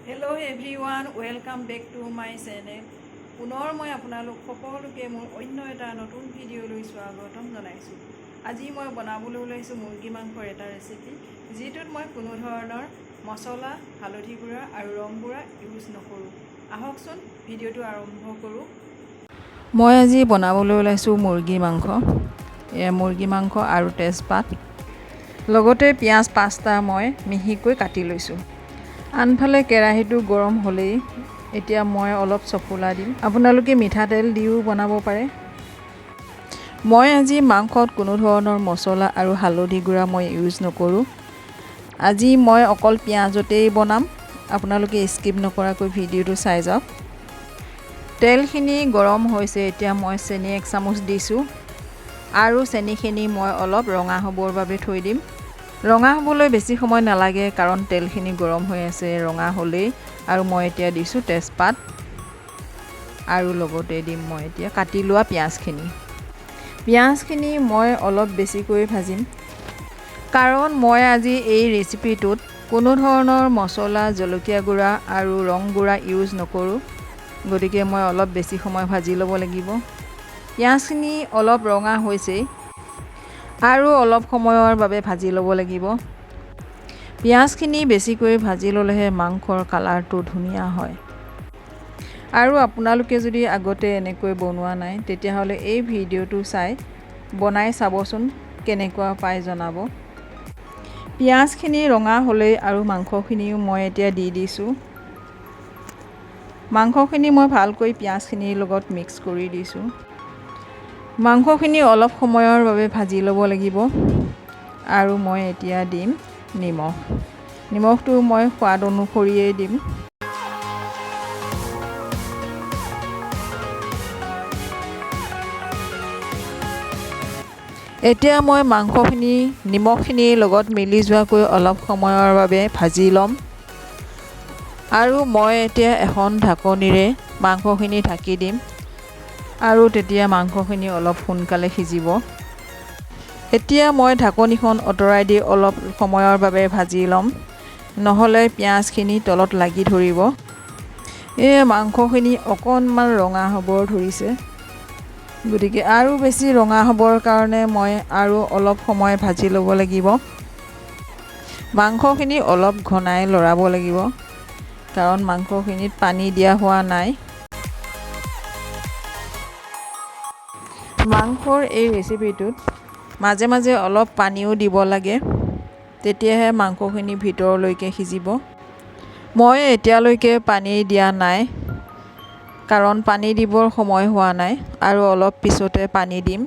Hello' everyone, welcome back to my channel. পুনৰ মই আপোনালোক সকলোকে মোৰ অন্য এটা নতুন ভিডিঅ'লৈ স্বাগতম জনাইছোঁ। আজি মই বনাবলৈ ওলাইছোঁ মুৰ্গী মাংসৰ এটা ৰেচিপি, যিটোত মই কোনো ধৰণৰ মছলা, হালধি গুড়া আৰু ৰং গুড়া ইউজ নকৰোঁ। আহকচোন ভিডিঅ'টো আৰম্ভ কৰোঁ। মই আজি বনাবলৈ ওলাইছোঁ মুৰ্গী মাংস। মুৰ্গী মাংস আৰু তেজপাত, লগতে পিঁয়াজ 5টা মই মিহিকৈ কাটি লৈছোঁ। আনফালে কেৰাহীটো গৰম হ'লেই এতিয়া মই অলপ চফলা দিম। আপোনালোকে মিঠাতেল দিও বনাব পাৰে। মই আজি মাংসত কোনো ধৰণৰ মছলা আৰু হালধি গুড়া মই ইউজ নকৰোঁ। আজি মই অকল পিঁয়াজতেই বনাম। আপোনালোকে স্কিপ নকৰাকৈ ভিডিঅ'টো চাই যাওক। তেলখিনি গৰম হৈছে, এতিয়া মই চেনি 1 চামুচ দিছোঁ আৰু চেনিখিনি মই অলপ ৰঙা হ'বৰ বাবে থৈ দিম। ৰঙা হ'বলৈ বেছি সময় নালাগে, কাৰণ তেলখিনি গৰম হৈ আছে ৰঙা হ'লেই। আৰু মই এতিয়া দিছোঁ তেজপাত আৰু লগতে দিম মই এতিয়া কাটি লোৱা পিঁয়াজখিনি। পিঁয়াজখিনি মই অলপ বেছিকৈ ভাজিম, কাৰণ মই আজি এই ৰেচিপিটোত কোনো ধৰণৰ মছলা, জলকীয়া গুড়া আৰু ৰং গুড়া ইউজ নকৰোঁ। গতিকে মই অলপ বেছি সময় ভাজি ল'ব লাগিব। পিঁয়াজখিনি অলপ ৰঙা হৈছেই আৰু অলপ সময়ৰ বাবে ভাজি ল'ব লাগিব। পিঁয়াজখিনি বেছিকৈ ভাজি ল'লেহে মাংসৰ কালাৰটো ধুনীয়া হয়। আৰু আপোনালোকে যদি আগতে এনেকৈ বনোৱা নাই, তেতিয়াহ'লে এই ভিডিঅ'টো চাই বনাই চাবচোন, কেনেকুৱা পাই জনাব। পিঁয়াজখিনি ৰঙা হ'লেই আৰু মাংসখিনিও মই এতিয়া দি দিছোঁ। মাংসখিনি মই ভালকৈ পিঁয়াজখিনিৰ লগত মিক্স কৰি দিছোঁ। মাংসখিনি অলপ সময়ৰ বাবে ভাজি ল'ব লাগিব। আৰু মই এতিয়া দিম নিমখ। নিমখটো মই সোৱাদ অনুসৰিয়েই দিম। এতিয়া মই মাংসখিনি নিমখখিনিৰ লগত মিলি যোৱাকৈ অলপ সময়ৰ বাবে ভাজি ল'ম। আৰু মই এতিয়া এখন ঢাকনিৰে মাংসখিনি ঢাকি দিম, আৰু তেতিয়া মাংসখিনি অলপ সোনকালে সিজিব। এতিয়া মই ঢাকনিখন আঁতৰাই দি অলপ সময়ৰ বাবে ভাজি ল'ম, নহ'লে পিঁয়াজখিনি তলত লাগি ধৰিব। মাংসখিনি অকণমান ৰঙা হ'ব ধৰিছে, গতিকে আৰু বেছি ৰঙা হ'বৰ কাৰণে মই আৰু অলপ সময় ভাজি ল'ব লাগিব। মাংসখিনি অলপ ঘনাই লৰাব লাগিব, কাৰণ মাংসখিনিত পানী দিয়া হোৱা নাই। মাংসৰ এই ৰেচিপিটোত মাজে মাজে অলপ পানীও দিব লাগে, তেতিয়াহে মাংসখিনি ভিতৰলৈকে সিজিব। মই এতিয়ালৈকে পানী দিয়া নাই, কাৰণ পানী দিবৰ সময় হোৱা নাই, আৰু অলপ পিছতে পানী দিম।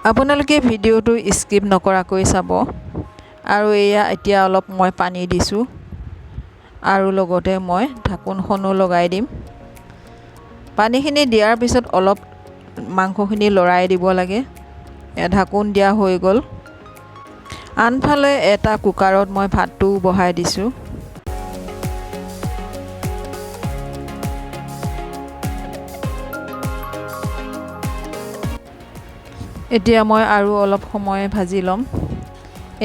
আপোনালোকে ভিডিঅ'টো স্কিপ নকৰাকৈ চাব। আৰু এতিয়া অলপ মই পানী দিছোঁ, আৰু লগতে মই ঢাকোনখনো লগাই দিম। পানীখিনি দিয়াৰ পিছত অলপ মাংসখিনি লৰাই দিব লাগে। ঢাকোন দিয়া হৈ গ'ল। আনফালে এটা কুকাৰত মই ভাতটো বহাই দিছোঁ। এতিয়া মই আৰু অলপ সময় ভাজি ল'ম।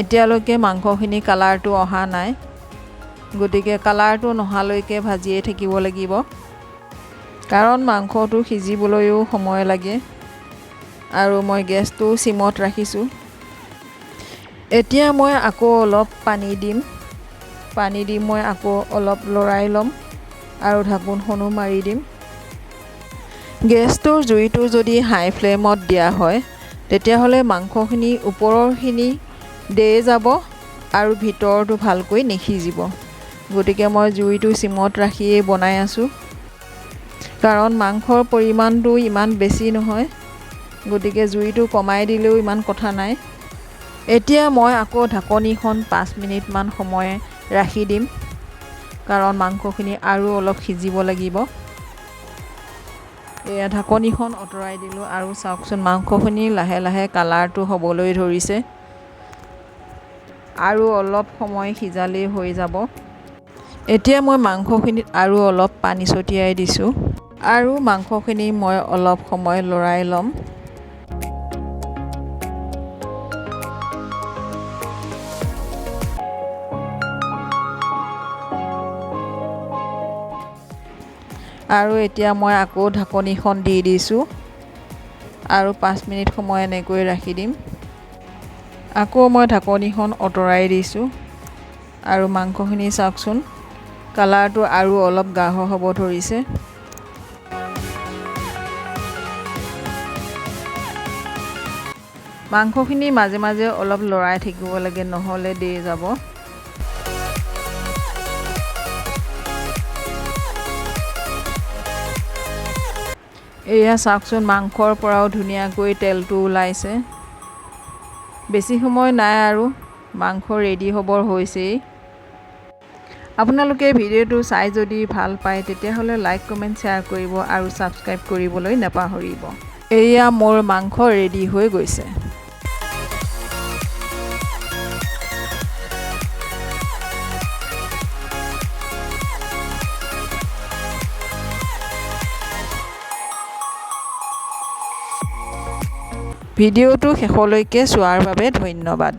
এতিয়ালৈকে মাংসখিনি কালাৰটো অহা নাই, গতিকে কালাৰটো নহালৈকে ভাজিয়ে থাকিব লাগিব, কাৰণ মাংসটো সিজিবলৈও সময় লাগে। আৰু মই গেছটো চিমত ৰাখিছোঁ। এতিয়া মই আকৌ অলপ পানী দিম। পানী দি মই আকৌ অলপ লৰাই ল'ম, আৰু ঢাকোনখনো মাৰি দিম। গেছটোৰ জুইটো যদি হাই ফ্লেমত দিয়া হয়, তেতিয়াহ'লে মাংসখিনি ওপৰৰখিনি দেই যাব আৰু ভিতৰটো ভালকৈ নিসিজিব। গতিকে মই জুইটো চিমত ৰাখিয়েই বনাই আছোঁ, কাৰণ মাংসৰ পৰিমাণটো ইমান বেছি নহয়, গতিকে জুইটো কমাই দিলেও ইমান কথা নাই। এতিয়া মই আকৌ ঢাকনিখন 5 মিনিটমান সময় ৰাখি দিম, কাৰণ মাংসখিনি আৰু অলপ সিজিব লাগিব। ঢাকনিখন আঁতৰাই দিলোঁ, আৰু চাওকচোন মাংসখিনি লাহে লাহে কালাৰটো হ'বলৈ ধৰিছে। আৰু অলপ সময় সিজালেই হৈ যাব। এতিয়া মই মাংসখিনিত আৰু অলপ পানী ছটিয়াই দিছোঁ, আৰু মাংসখিনি মই অলপ সময় লৰাই ল'ম। আৰু এতিয়া মই আকৌ ঢাকনিখন দি দিছোঁ আৰু 5 মিনিট সময় এনেকৈ ৰাখি দিম। আকৌ মই ঢাকনিখন আঁতৰাই দিছোঁ আৰু মাংসখিনি চাওকচোন, কালাৰটো আৰু অলপ গাঢ় হ'ব ধৰিছে। মাংসখিনি মাজে মাজে অলপ লৰাই থাকিব লাগে, নহ'লে দেই যাব। এয়া চাওকচোন, মাংসৰ পৰাও ধুনীয়াকৈ তেলটো ওলাইছে। বেছি সময় নাই আৰু মাংস ৰেডি হ'বৰ হৈছেই। আপোনালোকে ভিডিঅ'টো চাই যদি ভাল পায় তেতিয়াহ'লে লাইক, কমেণ্ট, শ্বেয়াৰ কৰিব আৰু ছাবস্ক্ৰাইব কৰিবলৈ নাপাহৰিব। এয়া মোৰ মাংস ৰেডি হৈ গৈছে। ভিডিঅ'টো শেষলৈকে চোৱাৰ বাবে ধন্যবাদ।